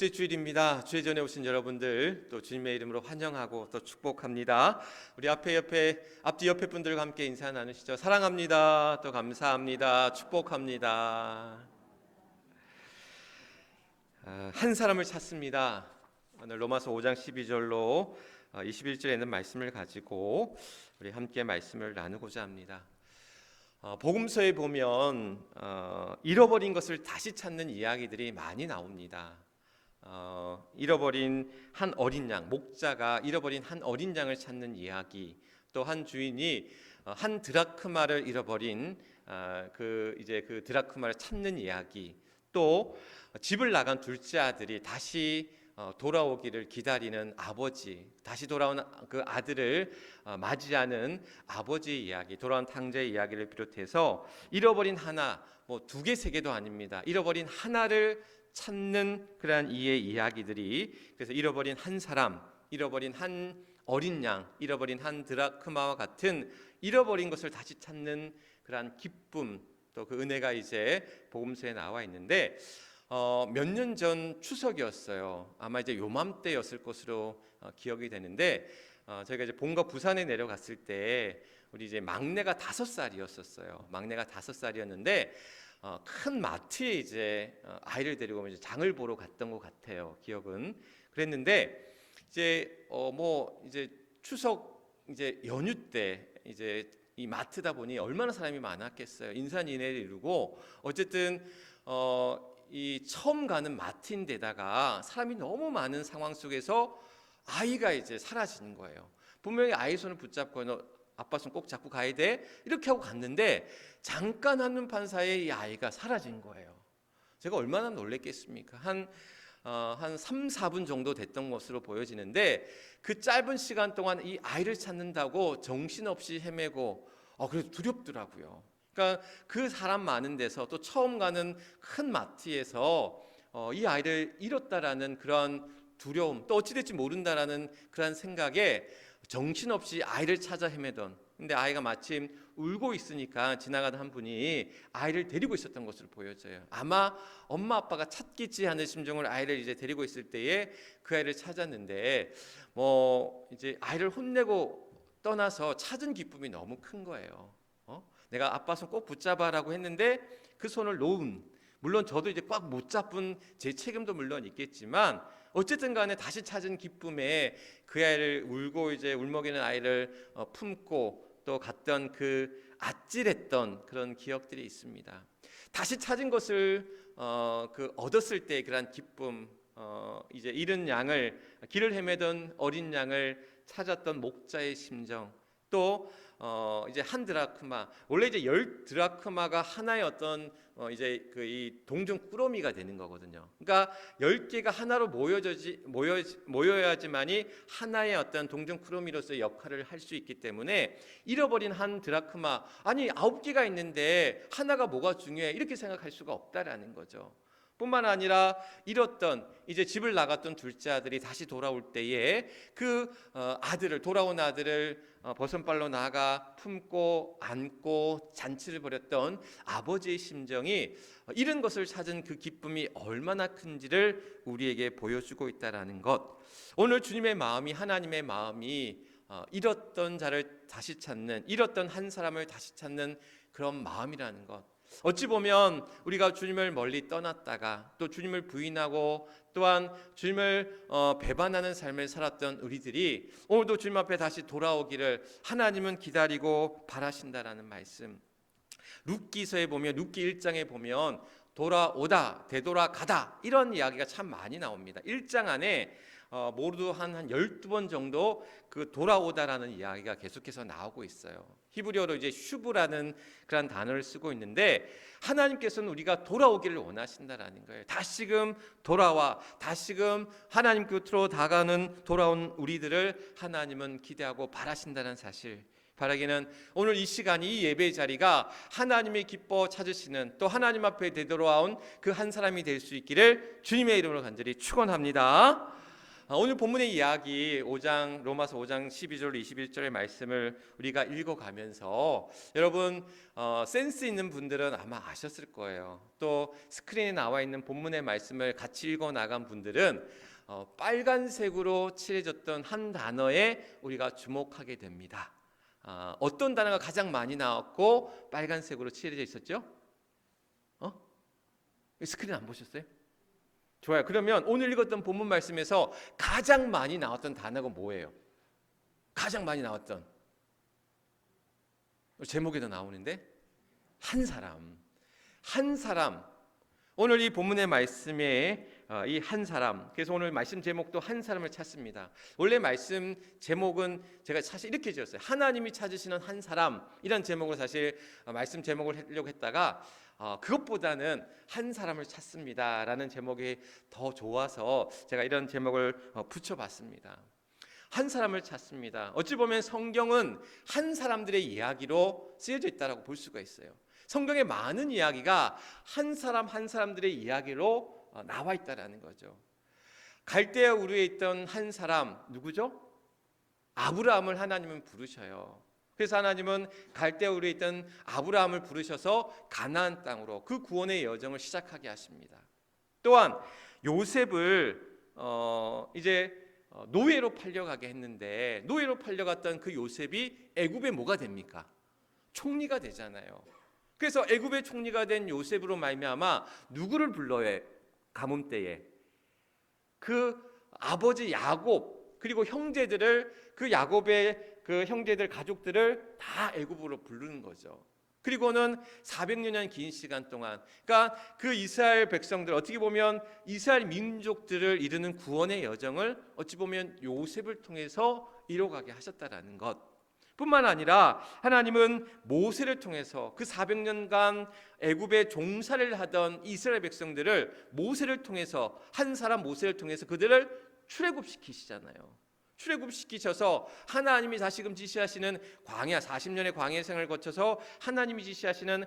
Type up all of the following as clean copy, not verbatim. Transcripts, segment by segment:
번째 주일입니다. 주일 전에 오신 여러분들 또 주님의 이름으로 환영하고 또 축복합니다. 우리 앞뒤 옆에 분들과 함께 인사 나누시죠. 사랑합니다. 또 감사합니다. 축복합니다. 한 사람을 찾습니다. 오늘 로마서 5장 12절로 21절에 있는 말씀을 가지고 우리 함께 말씀을 나누고자 합니다. 복음서에 보면 잃어버린 것을 다시 찾는 이야기들이 많이 나옵니다. 잃어버린 한 어린 양, 목자가 잃어버린 한 어린 양을 찾는 이야기, 또 한 주인이 한 드라크마를 잃어버린 그 드라크마를 찾는 이야기, 또 집을 나간 둘째 아들이 다시 돌아오기를 기다리는 아버지, 다시 돌아온 그 아들을 맞이하는 아버지의 이야기, 돌아온 탕자의 이야기를 비롯해서 잃어버린 하나, 뭐 두 개, 세 개도 아닙니다. 잃어버린 하나를 찾는 그러한 이의 이야기들이, 그래서 잃어버린 한 사람, 잃어버린 한 어린 양, 잃어버린 한 드라크마와 같은 잃어버린 것을 다시 찾는 그러한 기쁨, 또 그 은혜가 이제 복음서에 나와 있는데 몇 년 전 추석이었어요. 아마 이제 요맘때였을 것으로 기억이 되는데 저희가 이제 본가 부산에 내려갔을 때 우리 이제 막내가 5살이었었어요. 막내가 5살이었는데 큰 마트에 이제 아이를 데리고 이제 장을 보러 갔던 것 같아요. 기억은 그랬는데 이제 이제 추석 이제 연휴 때 이제 이 마트다 보니 얼마나 사람이 많았겠어요. 인산인해를 이루고 어쨌든 이 처음 가는 마트인데다가 사람이 너무 많은 상황 속에서 아이가 이제 사라지는 거예요. 분명히 아이 손을 붙잡고 너 아빠 손 꼭 잡고 가야 돼 이렇게 하고 갔는데 잠깐 한눈판 사이에 이 아이가 사라진 거예요. 제가 얼마나 놀랬겠습니까? 한 3, 4분 정도 됐던 것으로 보여지는데 그 짧은 시간 동안 이 아이를 찾는다고 정신없이 헤매고 그래서 두렵더라고요. 그러니까 그 사람 많은 데서 또 처음 가는 큰 마트에서 이 아이를 잃었다라는 그런 두려움, 또 어찌될지 모른다라는 그런 생각에 정신없이 아이를 찾아 헤매던, 근데 아이가 마침 울고 있으니까 지나가던 한 분이 아이를 데리고 있었던 것으로 보여져요. 아마 엄마 아빠가 찾겠지 하는 심정을 아이를 이제 데리고 있을 때에 그 아이를 찾았는데 이제 아이를 혼내고 떠나서 찾은 기쁨이 너무 큰 거예요. 내가 아빠 손 꼭 붙잡아라고 했는데 그 손을 놓은, 물론 저도 이제 꽉 못 잡은 제 책임도 물론 있겠지만 어쨌든 간에 다시 찾은 기쁨에 그 아이를 울고 이제 울먹이는 아이를 품고 또 갔던 그 아찔했던 그런 기억들이 있습니다. 다시 찾은 것을 얻었을 때 그런 기쁨, 이제 잃은 양을, 길을 헤매던 어린 양을 찾았던 목자의 심정, 또 이제 한 드라크마, 원래 이제 10 드라크마가 하나의 어떤 이제 그 이 동전 꾸러미가 되는 거거든요. 그러니까 10개가 하나로 모여야지만이 하나의 어떤 동전 꾸러미로서의 역할을 할 수 있기 때문에 잃어버린 한 드라크마, 아니 9개가 있는데 하나가 뭐가 중요해 이렇게 생각할 수가 없다라는 거죠. 뿐만 아니라 잃었던, 이제 집을 나갔던 둘째 아들이 다시 돌아올 때에 그 돌아온 아들을 버선발로 나가 품고 안고 잔치를 벌였던 아버지의 심정이 잃은 것을 찾은 그 기쁨이 얼마나 큰지를 우리에게 보여주고 있다라는 것. 오늘 주님의 마음이, 하나님의 마음이 잃었던 자를 다시 찾는, 잃었던 한 사람을 다시 찾는 그런 마음이라는 것. 어찌 보면 우리가 주님을 멀리 떠났다가 또 주님을 부인하고 또한 주님을 배반하는 삶을 살았던 우리들이 오늘도 주님 앞에 다시 돌아오기를 하나님은 기다리고 바라신다라는 말씀. 룻기서에 보면, 룻기 1장에 보면 돌아오다, 되돌아가다 이런 이야기가 참 많이 나옵니다. 1장 안에 모두 한 12번 정도 그 돌아오다라는 이야기가 계속해서 나오고 있어요. 히브리어로 이제 슈브라는 그런 단어를 쓰고 있는데 하나님께서는 우리가 돌아오기를 원하신다라는 거예요. 다시금 돌아와, 다시금 하나님 곁으로 돌아온 우리들을 하나님은 기대하고 바라신다는 사실. 바라기는 오늘 이 시간이, 이 예배의 자리가 하나님의 기뻐 찾으시는, 또 하나님 앞에 되돌아온 그 한 사람이 될 수 있기를 주님의 이름으로 간절히 축원합니다. 오늘 본문의 이야기 5장 로마서 5장 12절 21절의 말씀을 우리가 읽어가면서 여러분 센스 있는 분들은 아마 아셨을 거예요. 또 스크린에 나와 있는 본문의 말씀을 같이 읽어 나간 분들은 빨간색으로 칠해졌던 한 단어에 우리가 주목하게 됩니다. 어떤 단어가 가장 많이 나왔고 빨간색으로 칠해져 있었죠? 스크린 안 보셨어요? 좋아요. 그러면 오늘 읽었던 본문 말씀에서 가장 많이 나왔던 단어가 뭐예요? 가장 많이 나왔던 제목에도 나오는데 한 사람. 한 사람. 오늘 이 본문의 말씀에 이 한 사람. 그래서 오늘 말씀 제목도 한 사람을 찾습니다. 원래 말씀 제목은 제가 사실 이렇게 지었어요. 하나님이 찾으시는 한 사람 이런 제목으로 사실 말씀 제목을 하려고 했다가 그것보다는 한 사람을 찾습니다라는 제목이 더 좋아서 제가 이런 제목을 붙여봤습니다. 한 사람을 찾습니다. 어찌 보면 성경은 한 사람들의 이야기로 쓰여져 있다고 볼 수가 있어요. 성경의 많은 이야기가 한 사람 한 사람들의 이야기로 나와 있다라는 거죠. 갈대아 우르에 있던 한 사람 누구죠? 아브라함을 하나님은 부르셔요. 그래서 하나님은 갈대아 우르에 있던 아브라함을 부르셔서 가나안 땅으로 그 구원의 여정을 시작하게 하십니다. 또한 요셉을 이제 노예로 팔려가게 했는데 노예로 팔려갔던 그 요셉이 애굽의 뭐가 됩니까? 총리가 되잖아요. 그래서 애굽의 총리가 된 요셉으로 말미암아 누구를 불러요? 가뭄 때에 그 아버지 야곱 그리고 형제들을 그 야곱의 그 형제들 가족들을 다 애굽으로 부르는 거죠. 그리고는 400년 긴 시간 동안 그러니까 그 이스라엘 백성들 어떻게 보면 이스라엘 민족들을 이루는 구원의 여정을 어찌 보면 요셉을 통해서 이뤄가게 하셨다라는 것 뿐만 아니라 하나님은 모세를 통해서 그 400년간 애굽에 종살이를 하던 이스라엘 백성들을 모세를 통해서 한 사람 모세를 통해서 그들을 출애굽시키시잖아요. 출애굽시키셔서 하나님이 다시금 지시하시는 광야 40년의 광야 생을 거쳐서 하나님이 지시하시는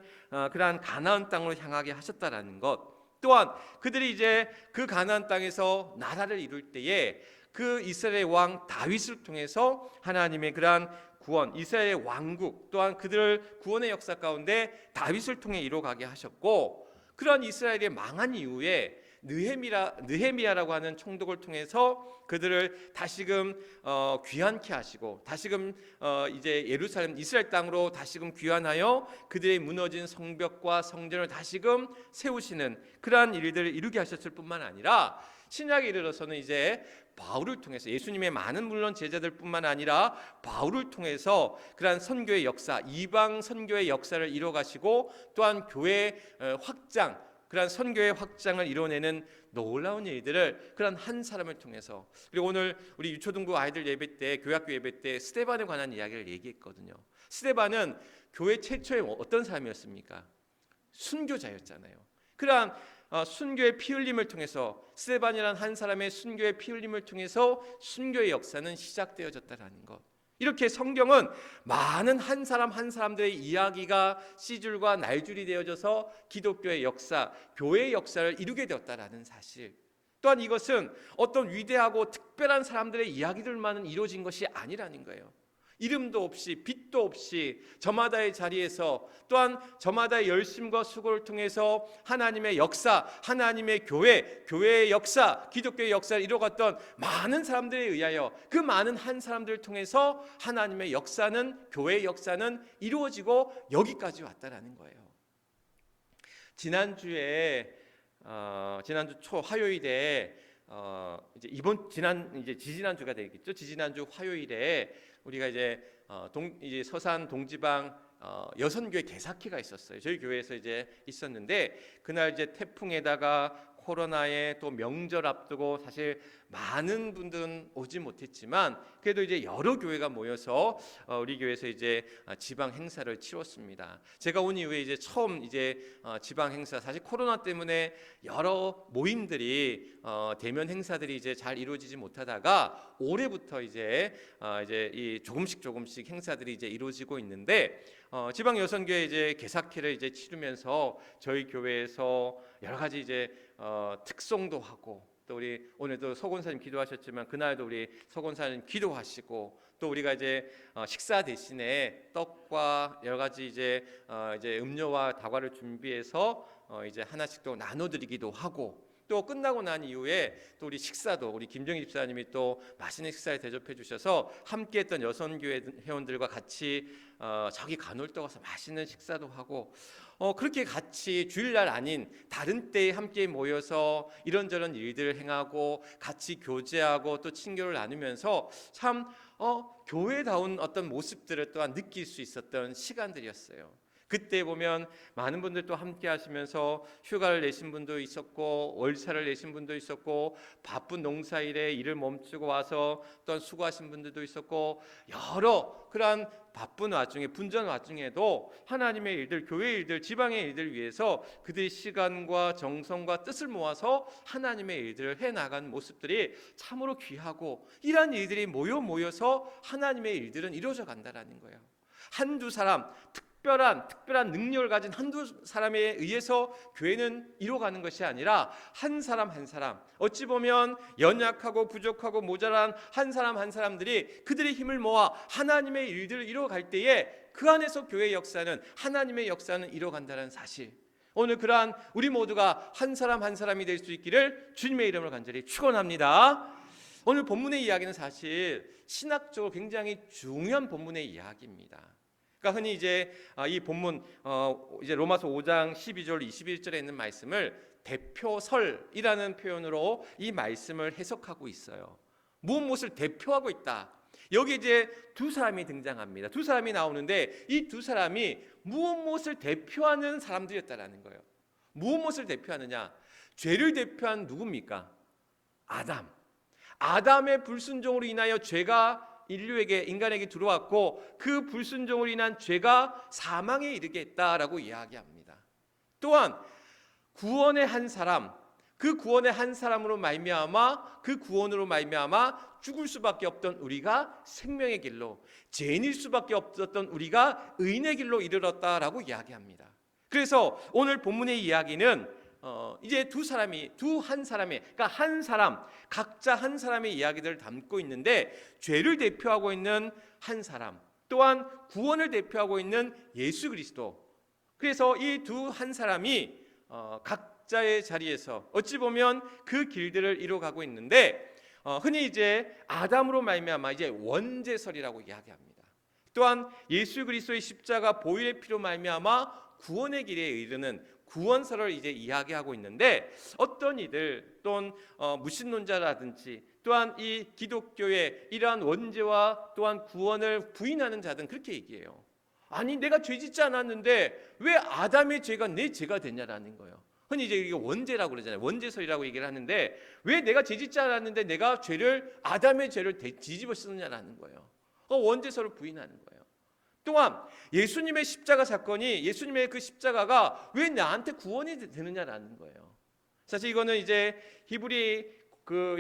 그러한 가나안 땅으로 향하게 하셨다라는 것. 또한 그들이 이제 그 가나안 땅에서 나라를 이룰 때에 그 이스라엘의 왕 다윗을 통해서 하나님의 그러한 구원, 이스라엘의 왕국 또한 그들을 구원의 역사 가운데 다윗을 통해 이루어가게 하셨고 그러한 이스라엘이 망한 이후에 느헤미야라고 하는 총독을 통해서 그들을 다시금 귀환케 하시고 다시금 이제 예루살렘 이스라엘 땅으로 다시금 귀환하여 그들의 무너진 성벽과 성전을 다시금 세우시는 그러한 일들을 이루게 하셨을 뿐만 아니라 신약에 이르러서는 이제 바울을 통해서 예수님의 많은 물론 제자들뿐만 아니라 바울을 통해서 그러한 선교의 역사, 이방 선교의 역사를 이뤄가시고 또한 교회 확장, 그러한 선교의 확장을 이뤄내는 놀라운 일들을 그런 한 사람을 통해서 그리고 오늘 우리 유초등부 아이들 예배 때 교회학교 예배 때 스데반에 관한 이야기를 얘기했거든요. 스데반은 교회 최초의 어떤 사람이었습니까? 순교자였잖아요. 그러한 순교의 피 흘림을 통해서 스데반이라는 한 사람의 순교의 피 흘림을 통해서 순교의 역사는 시작되어졌다는 것. 이렇게 성경은 많은 한 사람 한 사람들의 이야기가 씨줄과 날줄이 되어져서 기독교의 역사, 교회의 역사를 이루게 되었다라는 사실. 또한 이것은 어떤 위대하고 특별한 사람들의 이야기들만은 이루어진 것이 아니라는 거예요. 이름도 없이 빛도 없이 저마다의 자리에서 또한 저마다의 열심과 수고를 통해서 하나님의 역사, 하나님의 교회의 역사, 기독교의 역사를 이뤄갔던 많은 사람들에 의하여 그 많은 한 사람들을 통해서 하나님의 역사는 교회의 역사는 이루어지고 여기까지 왔다라는 거예요. 지난주 초 화요일에 이제 지지난주가 되겠죠. 지지난주 화요일에 우리가 이제 서산 동지방 여선교회 개사키가 있었어요. 저희 교회에서 이제 있었는데 그날 이제 태풍에다가 코로나에 또 명절 앞두고 사실 많은 분들은 오지 못했지만 그래도 이제 여러 교회가 모여서 우리 교회에서 이제 지방 행사를 치렀습니다. 제가 온 이후에 이제 처음 이제 지방 행사 사실 코로나 때문에 여러 모임들이 대면 행사들이 이제 잘 이루어지지 못하다가 올해부터 이제 이 조금씩 행사들이 이제 이루어지고 있는데 지방 여선교회 이제 개사회를 이제 치르면서 저희 교회에서 여러 가지 이제 특송도 하고 또 우리 오늘도 서곤사님 기도하셨지만 그날도 우리 서곤사님 기도하시고 또 우리가 이제 식사 대신에 떡과 여러 가지 이제 음료와 다과를 준비해서 이제 하나씩 또 나눠드리기도 하고 또 끝나고 난 이후에 또 우리 식사도 우리 김정희 집사님이 또 맛있는 식사를 대접해 주셔서 함께했던 여선교회 회원들과 같이 저기 간월도 가서 맛있는 식사도 하고 그렇게 같이 주일날 아닌 다른 때에 함께 모여서 이런저런 일들을 행하고 같이 교제하고 또 친교를 나누면서 참 교회다운 어떤 모습들을 또한 느낄 수 있었던 시간들이었어요. 그때 보면 많은 분들 또 함께 하시면서 휴가를 내신 분도 있었고 월차를 내신 분도 있었고 바쁜 농사일에 일을 멈추고 와서 또한 수고하신 분들도 있었고 여러 그러한 바쁜 와중에 분전 와중에도 하나님의 일들, 교회의 일들, 지방의 일들 위해서 그들의 시간과 정성과 뜻을 모아서 하나님의 일들을 해나가는 모습들이 참으로 귀하고 이러한 일들이 모여서 하나님의 일들은 이루어져 간다라는 거예요. 한두 사람 특별한 능력을 가진 한두 사람에 의해서 교회는 이루어가는 것이 아니라 한 사람 한 사람 어찌 보면 연약하고 부족하고 모자란 한 사람 한 사람들이 그들의 힘을 모아 하나님의 일들을 이루어갈 때에 그 안에서 교회의 역사는 하나님의 역사는 이루어간다는 사실 오늘 그러한 우리 모두가 한 사람 한 사람이 될 수 있기를 주님의 이름으로 간절히 축원합니다. 오늘 본문의 이야기는 사실 신학적으로 굉장히 중요한 본문의 이야기입니다. 그러니까 흔히 이제 이 본문 이제 로마서 5장 12절 21절에 있는 말씀을 대표설이라는 표현으로 이 말씀을 해석하고 있어요. 무엇을 대표하고 있다. 여기 이제 두 사람이 등장합니다. 두 사람이 나오는데 이 두 사람이 무엇을 대표하는 사람들이었다라는 거예요. 무엇을 대표하느냐? 죄를 대표한 누굽니까? 아담의 불순종으로 인하여 죄가 인간에게 들어왔고 그 불순종으로 인한 죄가 사망에 이르게 했다라고 이야기합니다. 또한 구원의 한 사람, 그 구원의 한 사람으로 말미암아 그 구원으로 말미암아 죽을 수밖에 없던 우리가 생명의 길로, 죄인일 수밖에 없었던 우리가 의인의 길로 이르렀다라고 이야기합니다. 그래서 오늘 본문의 이야기는 이제 그러니까 한 사람, 각자 한 사람의 이야기들을 담고 있는데 죄를 대표하고 있는 한 사람, 또한 구원을 대표하고 있는 예수 그리스도. 그래서 이 한 사람이 각자의 자리에서 어찌 보면 그 길들을 이루어가고 있는데 흔히 이제 아담으로 말미암아 이제 원죄설이라고 이야기합니다. 또한 예수 그리스도의 십자가 보혈의 피로 말미암아 구원의 길에 이르는 구원설을 이제 이야기하고 있는데 어떤 이들 또는 무신론자라든지 또한 이 기독교의 이러한 원죄와 또한 구원을 부인하는 자들은 그렇게 얘기해요. 아니 내가 죄 짓지 않았는데 왜 아담의 죄가 내 죄가 됐냐라는 거예요. 흔히 이제 이게 원죄라고 그러잖아요. 원죄설이라고 얘기를 하는데 왜 내가 죄 짓지 않았는데 내가 아담의 죄를 뒤집어 쓰느냐라는 거예요. 원죄설을 부인하는 거예요. 또한 예수님의 십자가 사건이 예수님의 그 십자가가 왜 나한테 구원이 되느냐라는 거예요. 사실 이거는 이제 히브리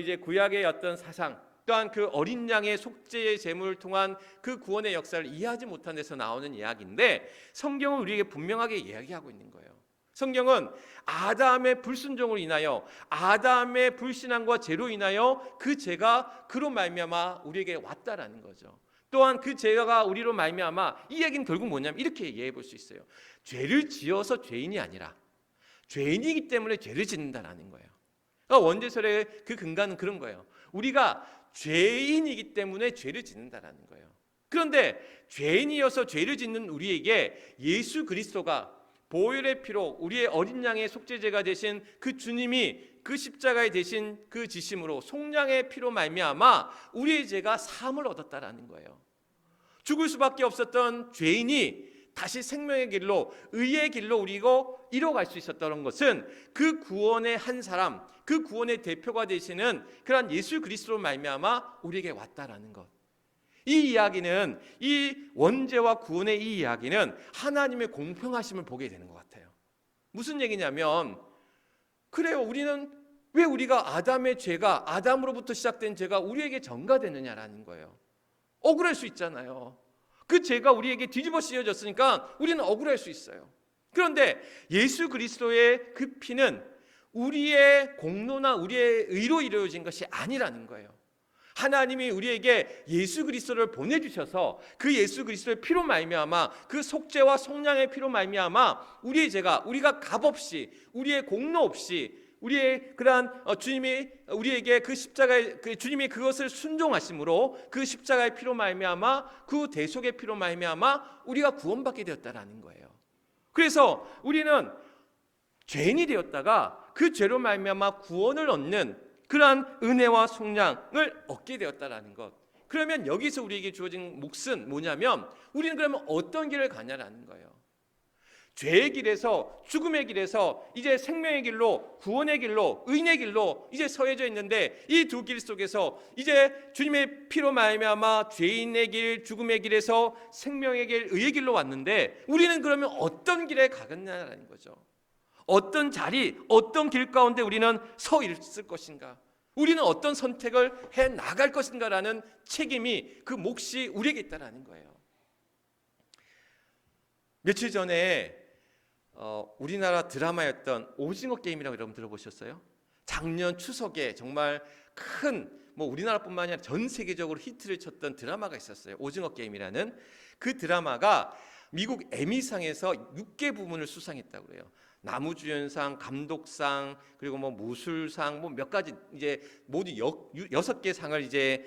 이제 구약의 어떤 사상 또한 그 어린 양의 속죄의 제물을 통한 그 구원의 역사를 이해하지 못한 데서 나오는 이야기인데 성경은 우리에게 분명하게 이야기하고 있는 거예요. 성경은 아담의 불순종으로 인하여 아담의 불신앙과 죄로 인하여 그 죄가 그로 말미암아 우리에게 왔다라는 거죠. 또한 그 죄가 우리로 말미암아 이 얘기는 결국 뭐냐면 이렇게 이해해 볼 수 있어요. 죄를 지어서 죄인이 아니라 죄인이기 때문에 죄를 짓는다라는 거예요. 그러니까 원죄설의 그 근간은 그런 거예요. 우리가 죄인이기 때문에 죄를 짓는다라는 거예요. 그런데 죄인이어서 죄를 짓는 우리에게 예수 그리스도가 보혈의 피로 우리의 어린 양의 속죄제가 되신 그 주님이 그 십자가에 대신 그 지심으로 속량의 피로 말미암아 우리의 죄가 사함을 얻었다라는 거예요. 죽을 수밖에 없었던 죄인이 다시 생명의 길로 의의 길로 우리고 이뤄갈 수 있었던 것은 그 구원의 한 사람, 그 구원의 대표가 되시는 그러한 예수 그리스도로 말미암아 우리에게 왔다라는 것. 이 이야기는 이 원죄와 구원의 이 이야기는 하나님의 공평하심을 보게 되는 것 같아요. 무슨 얘기냐면 그래요. 왜 우리가 아담의 죄가 아담으로부터 시작된 죄가 우리에게 전가되느냐라는 거예요. 억울할 수 있잖아요. 그 죄가 우리에게 뒤집어 씌워졌으니까 우리는 억울할 수 있어요. 그런데 예수 그리스도의 그 피는 우리의 공로나 우리의 의로 이루어진 것이 아니라는 거예요. 하나님이 우리에게 예수 그리스도를 보내주셔서 그 예수 그리스도의 피로 말미암아 그 속죄와 속량의 피로 말미암아 우리의 죄가 우리가 값없이 우리의 공로 없이 우리의 그러한 주님이 우리에게 그 십자가의 주님이 그것을 순종하심으로 그 십자가의 피로 말미암아 그 대속의 피로 말미암아 우리가 구원받게 되었다라는 거예요. 그래서 우리는 죄인이 되었다가 그 죄로 말미암아 구원을 얻는 그러한 은혜와 속량을 얻게 되었다라는 것. 그러면 여기서 우리에게 주어진 몫은 뭐냐면 우리는 그러면 어떤 길을 가냐라는 거예요. 죄의 길에서 죽음의 길에서 이제 생명의 길로 구원의 길로 의인의 길로 이제 서해져 있는데 이 두 길 속에서 이제 주님의 피로 말미암아 죄인의 길 죽음의 길에서 생명의 길 의의 길로 왔는데 우리는 그러면 어떤 길에 가겠냐라는 거죠. 어떤 자리 어떤 길 가운데 우리는 서 있을 것인가, 우리는 어떤 선택을 해 나갈 것인가라는 책임이 그 몫이 우리에게 있다라는 거예요. 며칠 전에 우리나라 드라마였던 오징어 게임이라고 여러분 들어보셨어요? 작년 추석에 정말 큰 우리나라뿐만 아니라 전 세계적으로 히트를 쳤던 드라마가 있었어요. 오징어 게임이라는 그 드라마가 미국 에미상에서 6개 부문을 수상했다고 그래요. 나무주연상, 감독상, 그리고 무술상, 몇 가지 이제 모두 6개 상을 이제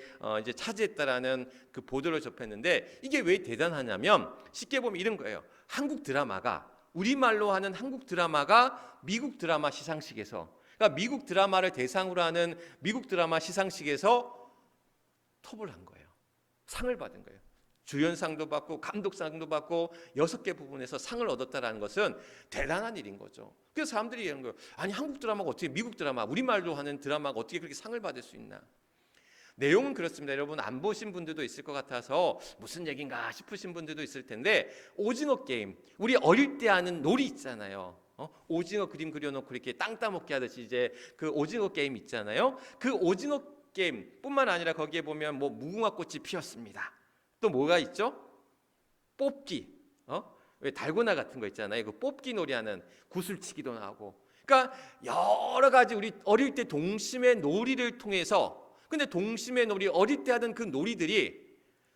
차지했다라는 그 보도를 접했는데 이게 왜 대단하냐면 쉽게 보면 이런 거예요. 한국 드라마가 우리말로 하는 한국 드라마가 미국 드라마 시상식에서 그러니까 미국 드라마를 대상으로 하는 미국 드라마 시상식에서 톱을 한 거예요. 상을 받은 거예요. 주연상도 받고 감독상도 받고 6개 부분에서 상을 얻었다라는 것은 대단한 일인 거죠. 그래서 사람들이 이런 거예요. 아니 한국 드라마가 어떻게 미국 드라마 우리말로 하는 드라마가 어떻게 그렇게 상을 받을 수 있나. 내용은 그렇습니다. 여러분 안 보신 분들도 있을 것 같아서 무슨 얘기인가 싶으신 분들도 있을 텐데 오징어 게임 우리 어릴 때 하는 놀이 있잖아요. 오징어 그림 그려놓고 이렇게 땅 따먹기 하듯이 이제 그 오징어 게임 있잖아요. 그 오징어 게임뿐만 아니라 거기에 보면 무궁화 꽃이 피었습니다. 또 뭐가 있죠? 뽑기. 왜 달고나 같은 거 있잖아요. 그 뽑기 놀이하는 구슬치기도 나오고. 그러니까 여러 가지 우리 어릴 때 동심의 놀이를 통해서 근데 동심의 놀이 어릴 때 하던 그 놀이들이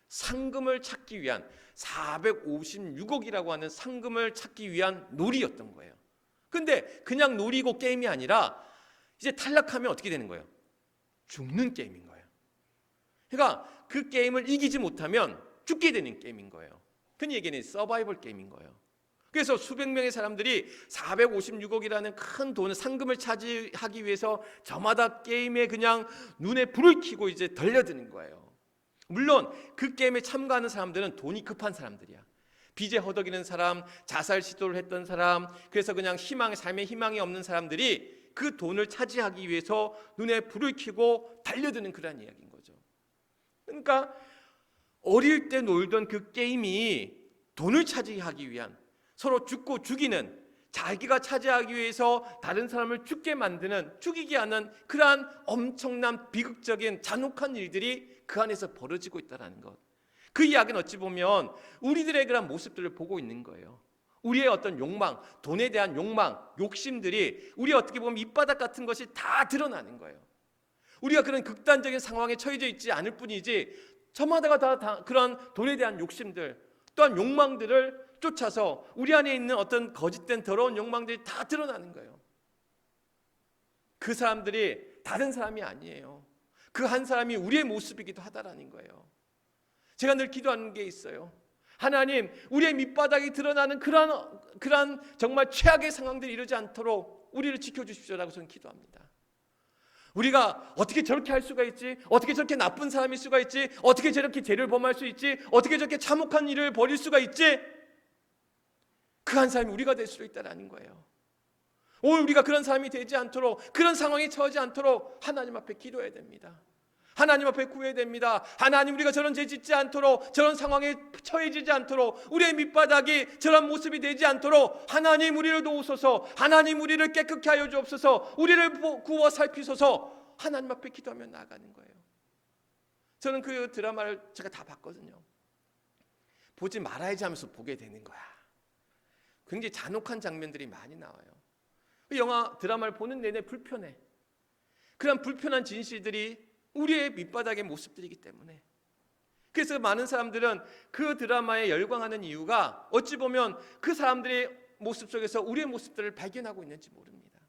상금을 찾기 위한 456억이라고 하는 상금을 찾기 위한 놀이였던 거예요. 근데 그냥 놀이고 게임이 아니라 이제 탈락하면 어떻게 되는 거예요? 죽는 게임인 거예요. 그러니까 그 게임을 이기지 못하면 죽게 되는 게임인 거예요. 흔히 얘기하는 서바이벌 게임인 거예요. 그래서 수백 명의 사람들이 456억이라는 큰 돈을 상금을 차지하기 위해서 저마다 게임에 그냥 눈에 불을 켜고 이제 달려드는 거예요. 물론 그 게임에 참가하는 사람들은 돈이 급한 사람들이야. 빚에 허덕이는 사람, 자살 시도를 했던 사람, 그래서 그냥 삶에 희망이 없는 사람들이 그 돈을 차지하기 위해서 눈에 불을 켜고 달려드는 그런 이야기인 거죠. 그러니까 어릴 때 놀던 그 게임이 돈을 차지하기 위한 서로 죽고 죽이는 자기가 차지하기 위해서 다른 사람을 죽게 만드는 죽이게 하는 그러한 엄청난 비극적인 잔혹한 일들이 그 안에서 벌어지고 있다는 것. 그 이야기는 어찌 보면 우리들의 그런 모습들을 보고 있는 거예요. 우리의 어떤 욕망, 돈에 대한 욕망, 욕심들이 우리 어떻게 보면 밑바닥 같은 것이 다 드러나는 거예요. 우리가 그런 극단적인 상황에 처해져 있지 않을 뿐이지 저마다가 다 그런 돈에 대한 욕심들 또한 욕망들을 쫓아서 우리 안에 있는 어떤 거짓된 더러운 욕망들이 다 드러나는 거예요. 그 사람들이 다른 사람이 아니에요. 그 한 사람이 우리의 모습이기도 하다라는 거예요. 제가 늘 기도하는 게 있어요. 하나님, 우리의 밑바닥이 드러나는 그러한 정말 최악의 상황들이 이르지 않도록 우리를 지켜주십시오라고 저는 기도합니다. 우리가 어떻게 저렇게 할 수가 있지? 어떻게 저렇게 나쁜 사람일 수가 있지? 어떻게 저렇게 죄를 범할 수 있지? 어떻게 저렇게 참혹한 일을 벌일 수가 있지? 그 한 사람이 우리가 될 수도 있다는 거예요. 오늘 우리가 그런 사람이 되지 않도록 그런 상황에 처하지 않도록 하나님 앞에 기도해야 됩니다. 하나님 앞에 구해야 됩니다. 하나님, 우리가 저런 죄 짓지 않도록 저런 상황에 처해지지 않도록 우리의 밑바닥이 저런 모습이 되지 않도록 하나님 우리를 도우소서. 하나님 우리를 깨끗게 하여 주옵소서. 우리를 구워 살피소서. 하나님 앞에 기도하며 나아가는 거예요. 저는 그 드라마를 제가 다 봤거든요. 보지 말아야지 하면서 보게 되는 거야. 굉장히 잔혹한 장면들이 많이 나와요. 그 영화 드라마를 보는 내내 불편해. 그런 불편한 진실들이 우리의 밑바닥의 모습들이기 때문에, 그래서 많은 사람들은 그 드라마에 열광하는 이유가 어찌 보면 그 사람들의 모습 속에서 우리의 모습들을 발견하고 있는지 모릅니다.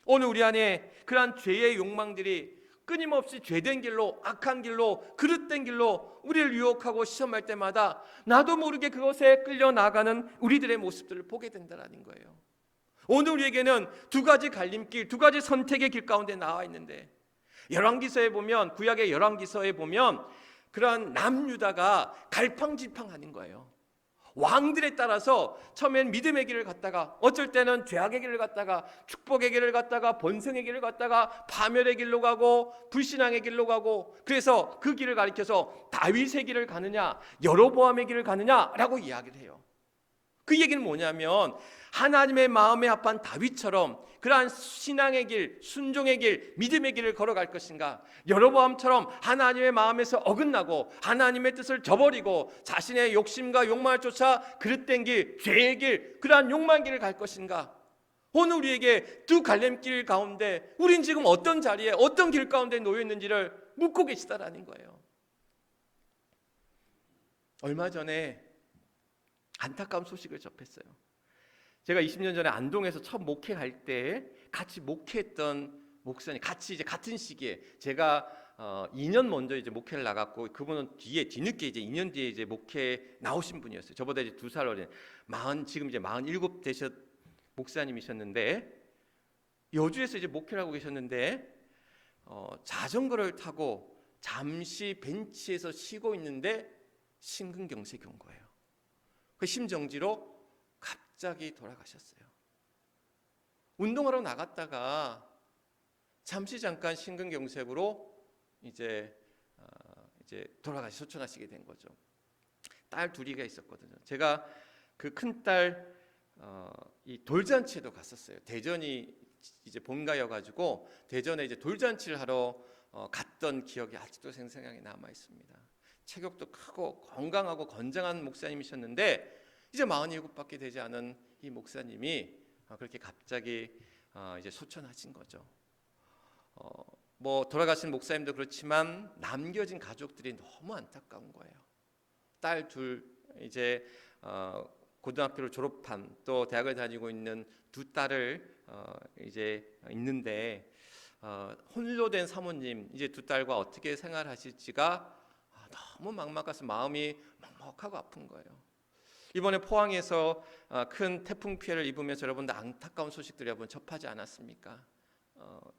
오늘 우리 안에 그러한 죄의 욕망들이 끊임없이 죄된 길로, 악한 길로, 그릇된 길로 우리를 유혹하고 시험할 때마다 나도 모르게 그것에 끌려 나가는 우리들의 모습들을 보게 된다는 거예요. 오늘 우리에게는 두 가지 갈림길, 두 가지 선택의 길 가운데 나와 있는데, 열왕기서에 보면, 구약의 열왕기서에 보면 그러한 남유다가 갈팡질팡하는 거예요. 왕들에 따라서 처음엔 믿음의 길을 갔다가, 어쩔 때는 죄악의 길을 갔다가, 축복의 길을 갔다가, 번성의 길을 갔다가, 파멸의 길로 가고 불신앙의 길로 가고, 그래서 그 길을 가리켜서 다윗의 길을 가느냐 여로보암의 길을 가느냐라고 이야기를 해요. 그 얘기는 뭐냐면, 하나님의 마음에 합한 다윗처럼 그러한 신앙의 길, 순종의 길, 믿음의 길을 걸어갈 것인가, 여로보암처럼 하나님의 마음에서 어긋나고 하나님의 뜻을 저버리고 자신의 욕심과 욕망을 쫓아 그릇된 길, 죄의 길, 그러한 욕망의 길을 갈 것인가. 오늘 우리에게 두 갈림길 가운데 우린 지금 어떤 자리에, 어떤 길 가운데 놓여 있는지를 묻고 계시다라는 거예요. 얼마 전에 안타까운 소식을 접했어요. 제가 20년 전에 안동에서 처음 목회할 때 같이 목회했던 목사님, 같이 이제 같은 시기에, 제가 2년 먼저 이제 목회를 나갔고, 그분은 뒤늦게 이제 2년 뒤에 이제 목회 나오신 분이었어요. 저보다 이제 2살 어린 지금 이제 47 되셨 목사님이셨는데, 여주에서 이제 목회를 하고 계셨는데, 자전거를 타고 잠시 벤치에서 쉬고 있는데 심근경색이 온 거예요. 그 심정지로 갑자기 돌아가셨어요. 운동하러 나갔다가 잠깐 심근경색으로 이제 소천하시게 된 거죠. 딸 둘이가 있었거든요. 제가 그 큰딸 이 돌잔치에도 갔었어요. 대전이 이제 본가여가지고 대전에 이제 돌잔치를 하러 갔던 기억이 아직도 생생하게 남아 있습니다. 체격도 크고 건강하고 건장한 목사님이셨는데, 이제 47밖에 되지 않은 이 목사님이 그렇게 갑자기 이제 소천하신 거죠. 뭐 돌아가신 목사님도 그렇지만 남겨진 가족들이 너무 안타까운 거예요. 딸 둘, 이제 고등학교를 졸업한, 또 대학을 다니고 있는 두 딸을 이제 있는데, 홀로 된 사모님, 이제 두 딸과 어떻게 생활하실지가 너무 막막해서 마음이 먹먹하고 아픈 거예요. 이번에 포항에서 큰 태풍 피해를 입으면서 여러분들 안타까운 소식들 여러분 접하지 않았습니까?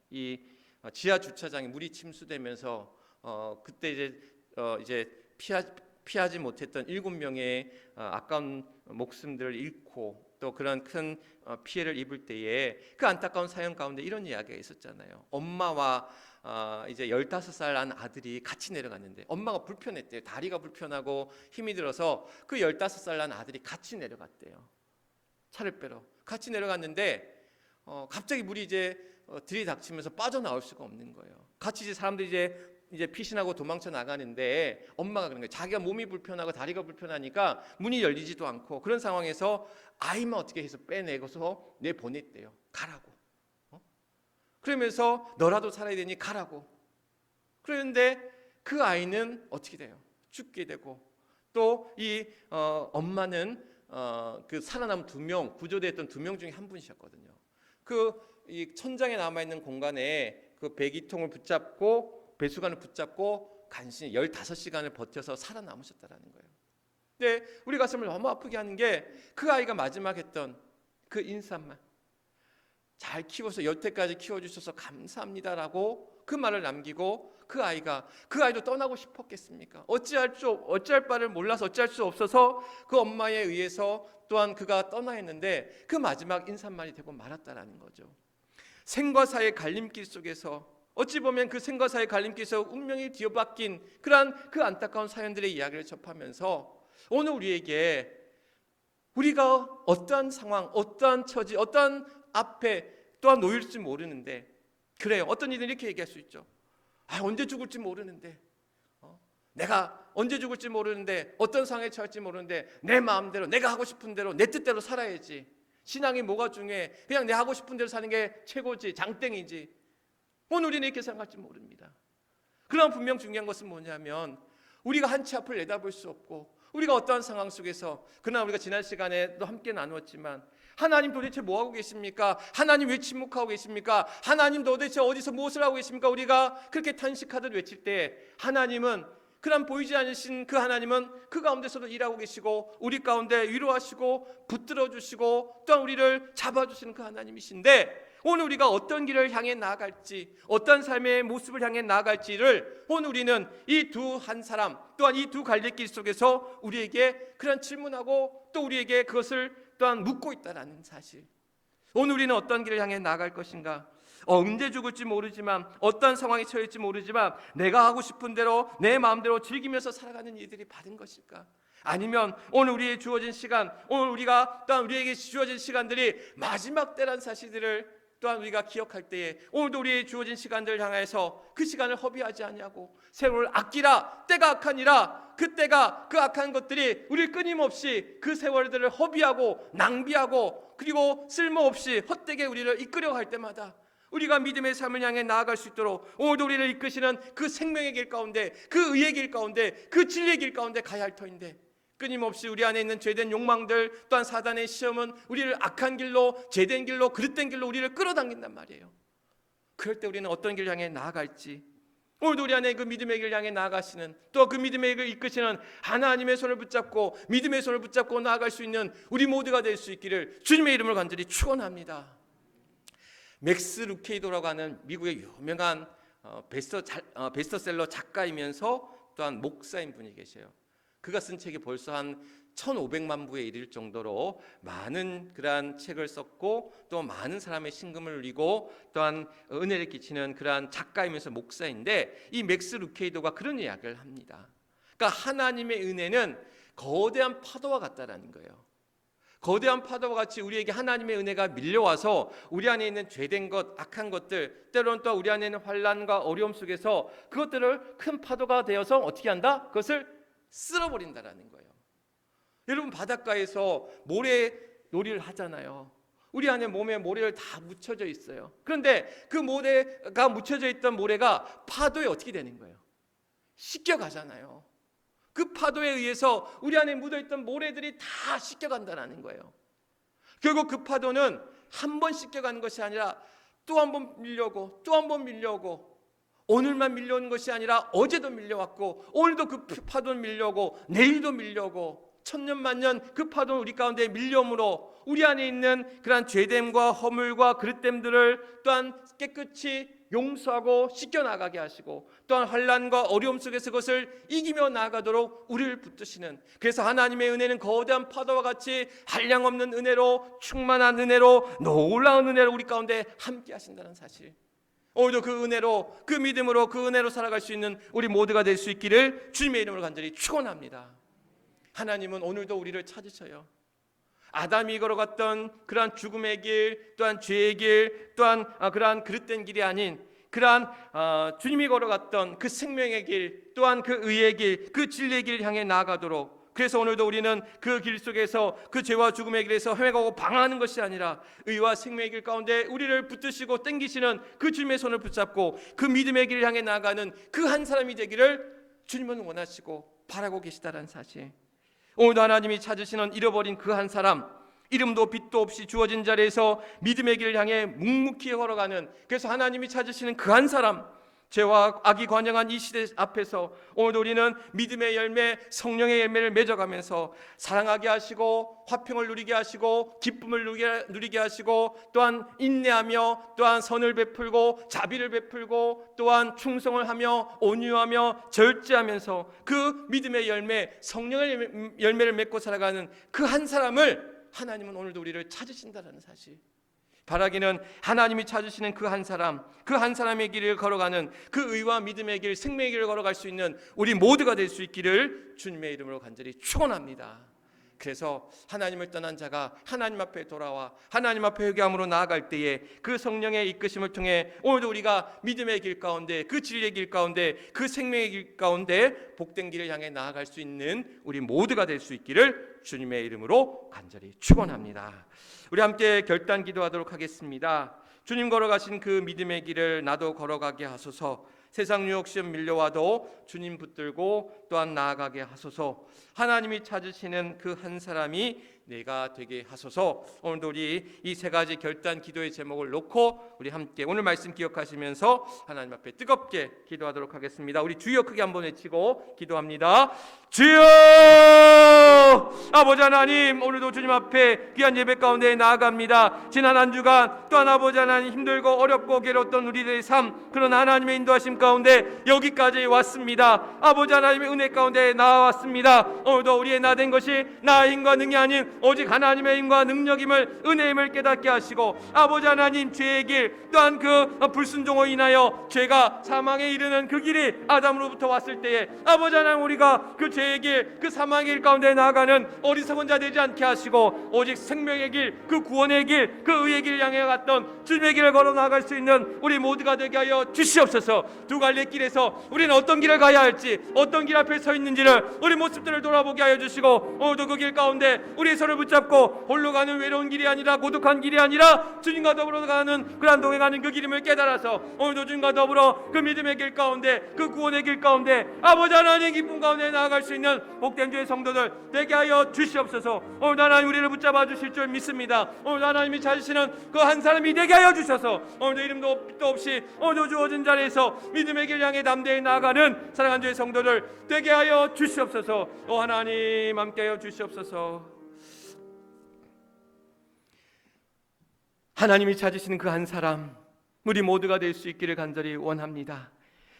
이 지하 주차장에 물이 침수되면서 그때 이제 피하지 못했던 7명의 아까운 목숨들을 잃고, 또 그런 큰 피해를 입을 때에 그 안타까운 사연 가운데 이런 이야기가 있었잖아요. 엄마와 이제 15살 난 아들이 같이 내려갔는데, 엄마가 불편했대요. 다리가 불편하고 힘이 들어서 그 15살 난 아들이 같이 내려갔대요. 차를 빼러 같이 내려갔는데 갑자기 물이 이제 들이닥치면서 빠져나올 수가 없는 거예요. 같이 이제 사람들이 이제 피신하고 도망쳐 나가는데, 엄마가 그런 거예요. 자기가 몸이 불편하고 다리가 불편하니까 문이 열리지도 않고, 그런 상황에서 아이만 어떻게 해서 빼내고서 내보냈대요. 가라고. 그러면서 너라도 살아야 되니 가라고. 그런데 그 아이는 어떻게 돼요? 죽게 되고, 또 이 엄마는 그 살아남은 2명, 구조됐던 2명 중에 한 분이셨거든요. 이 천장에 남아 있는 공간에 그 배기통을 붙잡고, 배수관을 붙잡고 간신히 15시간을 버텨서 살아남으셨다라는 거예요. 근데 우리 가슴을 너무 아프게 하는 게, 그 아이가 마지막 했던 그 인사말, 잘 키워서 여태까지 키워주셔서 감사합니다라고 그 말을 남기고, 그 아이도 떠나고 싶었겠습니까? 어찌할 바를 몰라서 어찌할 수 없어서 그 엄마에 의해서 또한 그가 떠나 했는데, 그 마지막 인사말이 되고 말았다라는 거죠. 생과 사의 갈림길 속에서, 어찌 보면 그 생과 사의 갈림길에서 운명이 뒤바뀐 그러한 그 안타까운 사연들의 이야기를 접하면서, 오늘 우리에게 우리가 어떠한 상황, 어떠한 처지, 어떠한 앞에 또한 놓일지 모르는데, 그래요. 어떤 이들은 이렇게 얘기할 수 있죠. 언제 죽을지 모르는데, 내가 언제 죽을지 모르는데, 어떤 상황에 처할지 모르는데, 내 마음대로, 내가 하고 싶은 대로, 내 뜻대로 살아야지. 신앙이 뭐가 중요해? 그냥 내 하고 싶은 대로 사는 게 최고지, 장땡이지. 오늘 우리는 이렇게 생각할지 모릅니다. 그러나 분명 중요한 것은 뭐냐면 우리가 한치 앞을 내다볼 수 없고 우리가 어떠한 상황 속에서, 그러나 우리가 지난 시간에도 함께 나누었지만 하나님 도대체 뭐하고 계십니까? 하나님 왜 침묵하고 계십니까? 하나님 도대체 어디서 무엇을 하고 계십니까? 우리가 그렇게 탄식하듯 외칠 때 하나님은, 그런 보이지 않으신 그 하나님은 그 가운데서도 일하고 계시고 우리 가운데 위로하시고 붙들어 주시고 또한 우리를 잡아주시는 그 하나님이신데, 오늘 우리가 어떤 길을 향해 나아갈지, 어떤 삶의 모습을 향해 나아갈지를 오늘 우리는 이 두 한 사람, 또한 이 두 갈래길 속에서 우리에게 그런 질문하고 또 우리에게 그것을 또한 묻고 있다는 사실. 오늘 우리는 어떤 길을 향해 나아갈 것인가? 언제 죽을지 모르지만, 어떤 상황에 처할지 모르지만 내가 하고 싶은 대로 내 마음대로 즐기면서 살아가는 이들이 바른 것일까? 아니면 오늘 우리의 주어진 시간, 오늘 우리가 또한 우리에게 주어진 시간들이 마지막 때란 사실들을 또한 우리가 기억할 때에 오늘도 우리의 주어진 시간들을 향해서 그 시간을 허비하지 아니하고 세월을 아끼라, 때가 악하니라, 그때가 그 악한 것들이 우리를 끊임없이 그 세월들을 허비하고 낭비하고 그리고 쓸모없이 헛되게 우리를 이끌어갈 때마다 우리가 믿음의 삶을 향해 나아갈 수 있도록 오늘도 우리를 이끄시는 그 생명의 길 가운데, 그 의의 길 가운데, 그 진리의 길 가운데 가야 할 터인데 끊임없이 우리 안에 있는 죄된 욕망들, 또한 사단의 시험은 우리를 악한 길로, 죄된 길로, 그릇된 길로 우리를 끌어당긴단 말이에요. 그럴 때 우리는 어떤 길을 향해 나아갈지, 오늘도 우리 안에 그 믿음의 길을 향해 나아가시는, 또 그 믿음의 길을 이끄시는 하나님의 손을 붙잡고 믿음의 손을 붙잡고 나아갈 수 있는 우리 모두가 될 수 있기를 주님의 이름을 간절히 축원합니다. 맥스 루케이도라고 하는 미국의 유명한 베스트셀러 작가이면서 또한 목사인 분이 계세요. 그가 쓴 책이 벌써 한 1500만 부에 이를 정도로 많은 그러한 책을 썼고 또 많은 사람의 신금을 누리고 또한 은혜를 끼치는 그러한 작가이면서 목사인데, 이 맥스 루케이도가 그런 이야기를 합니다. 그러니까 하나님의 은혜는 거대한 파도와 같다라는 거예요. 거대한 파도와 같이 우리에게 하나님의 은혜가 밀려와서 우리 안에 있는 죄된 것, 악한 것들, 때로는 또 우리 안에 있는 환난과 어려움 속에서 그것들을 큰 파도가 되어서 어떻게 한다? 그것을 쓸어버린다라는 거예요. 여러분, 바닷가에서 모래 놀이를 하잖아요. 우리 안에 몸에 모래를 다 묻혀져 있어요. 그런데 그 모래가 묻혀져 있던 모래가 파도에 어떻게 되는 거예요? 씻겨가잖아요. 그 파도에 의해서 우리 안에 묻어있던 모래들이 다 씻겨간다는 거예요. 결국 그 파도는 한 번 씻겨가는 것이 아니라 또 한 번 밀려오고 또 한 번 밀려오고, 오늘만 밀려오는 것이 아니라 어제도 밀려왔고 오늘도 그 파도는 밀려오고 내일도 밀려오고 천년만년 그 파도는 우리 가운데 밀려옴으로 우리 안에 있는 그러한 죄됨과 허물과 그릇됨들을 또한 깨끗이 용서하고 씻겨나가게 하시고 또한 환난과 어려움 속에서 그것을 이기며 나아가도록 우리를 붙드시는, 그래서 하나님의 은혜는 거대한 파도와 같이 한량없는 은혜로, 충만한 은혜로, 놀라운 은혜로 우리 가운데 함께 하신다는 사실, 오늘도 그 은혜로, 그 믿음으로, 그 은혜로 살아갈 수 있는 우리 모두가 될 수 있기를 주님의 이름으로 간절히 축원합니다. 하나님은 오늘도 우리를 찾으셔요. 아담이 걸어갔던 그러한 죽음의 길, 또한 죄의 길, 또한 그러한 그릇된 길이 아닌 그러한 주님이 걸어갔던 그 생명의 길, 또한 그 의의 길, 그 진리의 길을 향해 나아가도록, 그래서 오늘도 우리는 그 길 속에서 그 죄와 죽음의 길에서 헤매가고 방황하는 것이 아니라 의와 생명의 길 가운데 우리를 붙드시고 땡기시는 그 주님의 손을 붙잡고 그 믿음의 길을 향해 나아가는 그 한 사람이 되기를 주님은 원하시고 바라고 계시다는 사실, 오늘도 하나님이 찾으시는 잃어버린 그 한 사람, 이름도 빛도 없이 주어진 자리에서 믿음의 길을 향해 묵묵히 걸어가는, 그래서 하나님이 찾으시는 그 한 사람, 죄와 악이 관영한 이 시대 앞에서 오늘도 우리는 믿음의 열매, 성령의 열매를 맺어가면서 사랑하게 하시고 화평을 누리게 하시고 기쁨을 누리게 하시고 또한 인내하며 또한 선을 베풀고 자비를 베풀고 또한 충성을 하며 온유하며 절제하면서 그 믿음의 열매, 성령의 열매를 맺고 살아가는 그 한 사람을 하나님은 오늘도 우리를 찾으신다는 사실, 바라기는 하나님이 찾으시는 그 한 사람, 그 한 사람의 길을 걸어가는 그 의와 믿음의 길, 생명의 길을 걸어갈 수 있는 우리 모두가 될 수 있기를 주님의 이름으로 간절히 축원합니다. 그래서 하나님을 떠난 자가 하나님 앞에 돌아와 하나님 앞에 회개함으로 나아갈 때에 그 성령의 이끄심을 통해 오늘도 우리가 믿음의 길 가운데, 그 진리의 길 가운데, 그 생명의 길 가운데 복된 길을 향해 나아갈 수 있는 우리 모두가 될 수 있기를 주님의 이름으로 간절히 축원합니다. 우리 함께 결단 기도하도록 하겠습니다. 주님 걸어가신 그 믿음의 길을 나도 걸어가게 하소서. 세상 유혹 시험 밀려와도 주님 붙들고 또한 나아가게 하소서. 하나님이 찾으시는 그 한 사람이 내가 되게 하소서. 오늘도 우리 이 세 가지 결단 기도의 제목을 놓고 우리 함께 오늘 말씀 기억하시면서 하나님 앞에 뜨겁게 기도하도록 하겠습니다. 우리 주여 크게 한번 외치고 기도합니다. 주여! 아버지 하나님, 오늘도 주님 앞에 귀한 예배 가운데 나아갑니다. 지난 한 주간 또한 아버지 하나님 힘들고 어렵고 괴로웠던 우리들의 삶, 그런 하나님의 인도하심 가운데 여기까지 왔습니다. 아버지 하나님의 은혜 가운데 나왔습니다. 오늘도 우리의 나된 것이 나의 힘과 능이 아닌 오직 하나님의 힘과 능력임을, 은혜임을 깨닫게 하시고, 아버지 하나님 죄의 길 또한 그 불순종으로 인하여 죄가 사망에 이르는 그 길이 아담으로부터 왔을 때에 아버지 하나님 우리가 그 죄의 길, 그 사망의 길 가운데 나아가는 어리석은 자 되지 않게 하시고 오직 생명의 길, 그 구원의 길, 그 의의 길을 향해 갔던 주님의 길을 걸어 나아갈 수 있는 우리 모두가 되게 하여 주시옵소서. 두 갈래 길에서 우리는 어떤 길을 가야 할지, 어떤 길 앞에 서 있는지를 우리 모습들을 돌아보게 하여 주시고, 오늘도 그 길 가운데 우리 서로 붙잡고 홀로 가는 외로운 길이 아니라, 고독한 길이 아니라 주님과 더불어 가는 그러한 동행하는 그 길임을 깨달아서 오늘도 주님과 더불어 그 믿음의 길 가운데, 그 구원의 길 가운데 아버지 하나님의 기쁨 가운데 나아갈 수 있는 복된 주의 성도들 되게 하여 주시옵소서. 오늘도 하나님 우리를 붙잡아 주실 줄 믿습니다. 오늘도 하나님이 찾으시는 그 한 사람이 되게 하여 주셔서 오늘도 이름도 빛도 없이 오늘도 주어진 자리에서 믿음의 길 향해 담대히 나아가는 사랑하는 주의 성도들 되게 하여 주시옵소서. 오 하나님 함께하여 주시옵소서. 하나님이 찾으시는 그 한 사람 우리 모두가 될 수 있기를 간절히 원합니다.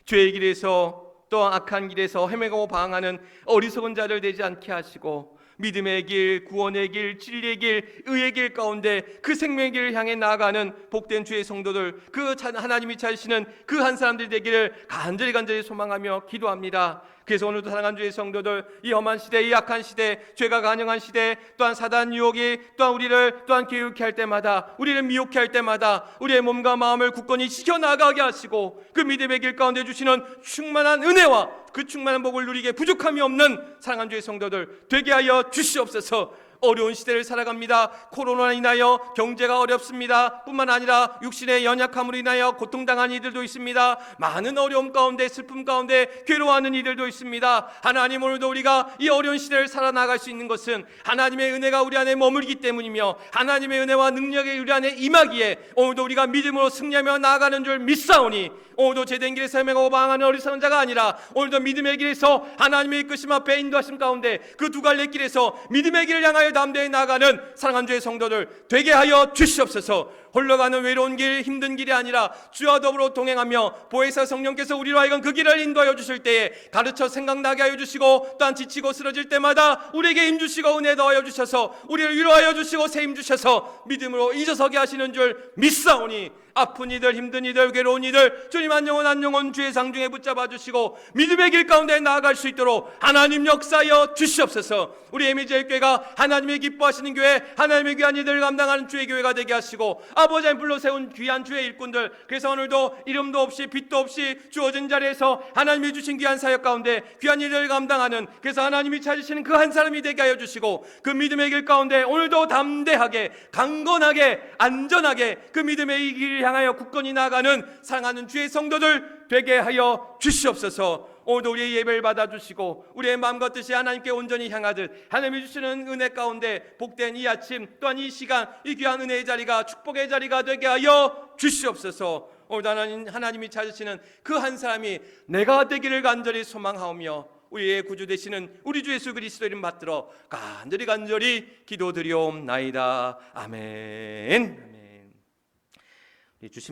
죄의 길에서 또 악한 길에서 헤매고 방황하는 어리석은 자들 되지 않게 하시고 믿음의 길, 구원의 길, 진리의 길, 의의 길 가운데 그 생명의 길을 향해 나아가는 복된 주의 성도들, 그 하나님이 찾으시는 그 한 사람들 되기를 간절히 소망하며 기도합니다. 그래서 오늘도 사랑하는 주의 성도들, 이 험한 시대, 이 악한 시대, 죄가 간영한 시대, 또한 사단 유혹이 또한 우리를 또한 개울케 할 때마다, 우리를 미혹케 할 때마다 우리의 몸과 마음을 굳건히 지켜나가게 하시고 그 믿음의 길 가운데 주시는 충만한 은혜와 그 충만한 복을 누리게 부족함이 없는 사랑하는 주의 성도들 되게 하여 주시옵소서. 어려운 시대를 살아갑니다. 코로나로 인하여 경제가 어렵습니다. 뿐만 아니라 육신의 연약함으로 인하여 고통당하는 이들도 있습니다. 많은 어려움 가운데, 슬픔 가운데 괴로워하는 이들도 있습니다. 하나님, 오늘도 우리가 이 어려운 시대를 살아나갈 수 있는 것은 하나님의 은혜가 우리 안에 머물기 때문이며 하나님의 은혜와 능력이 우리 안에 임하기에 오늘도 우리가 믿음으로 승리하며 나아가는 줄 믿사오니, 오늘도 제된 길에서 헤매고 방황하는 어리석은 자가 아니라 오늘도 믿음의 길에서 하나님의 이끄심 앞에 인도하심 가운데 그 두 갈래 길에서 믿음의 길을 향하여 담대히 나아가는 사랑하는 주의 성도들 되게 하여 주시옵소서. 홀로 가는 외로운 길, 힘든 길이 아니라 주와 더불어 동행하며 보혜사 성령께서 우리로 하여금 그 길을 인도하여 주실 때에 가르쳐 생각나게 하여 주시고, 또한 지치고 쓰러질 때마다 우리에게 힘주시고 은혜 더하여 주셔서 우리를 위로하여 주시고 세임 주셔서 믿음으로 이어서게 하시는 줄 믿사오니, 아픈 이들, 힘든 이들, 괴로운 이들 주님 한 영혼 주의 상중에 붙잡아 주시고 믿음의 길 가운데 나아갈 수 있도록 하나님 역사하여 주시옵소서. 우리 에미제일교회가 하나님의 기뻐하시는 교회, 하나님의 귀한 이들을 감당하는 주의 교회가 되게 하시고, 아버지 하나님 불러 세운 귀한 주의 일꾼들, 그래서 오늘도 이름도 없이 빛도 없이 주어진 자리에서 하나님이 주신 귀한 사역 가운데 귀한 일을 감당하는, 그래서 하나님이 찾으시는 그 한 사람이 되게 하여 주시고 그 믿음의 길 가운데 오늘도 담대하게, 강건하게, 안전하게 그 믿음의 길을 향하여 굳건히 나아가는 사랑하는 주의 성도들 되게 하여 주시옵소서. 오늘도 우리의 예배를 받아주시고 우리의 마음과 뜻이 하나님께 온전히 향하듯 하나님이 주시는 은혜 가운데 복된 이 아침, 또한 이 시간, 이 귀한 은혜의 자리가 축복의 자리가 되게 하여 주시옵소서. 오늘도 하나님이 찾으시는 그 한 사람이 내가 되기를 간절히 소망하오며 우리의 구주 되시는 우리 주 예수 그리스도 이름 받들어 간절히 기도드리옵나이다. 아멘. 주신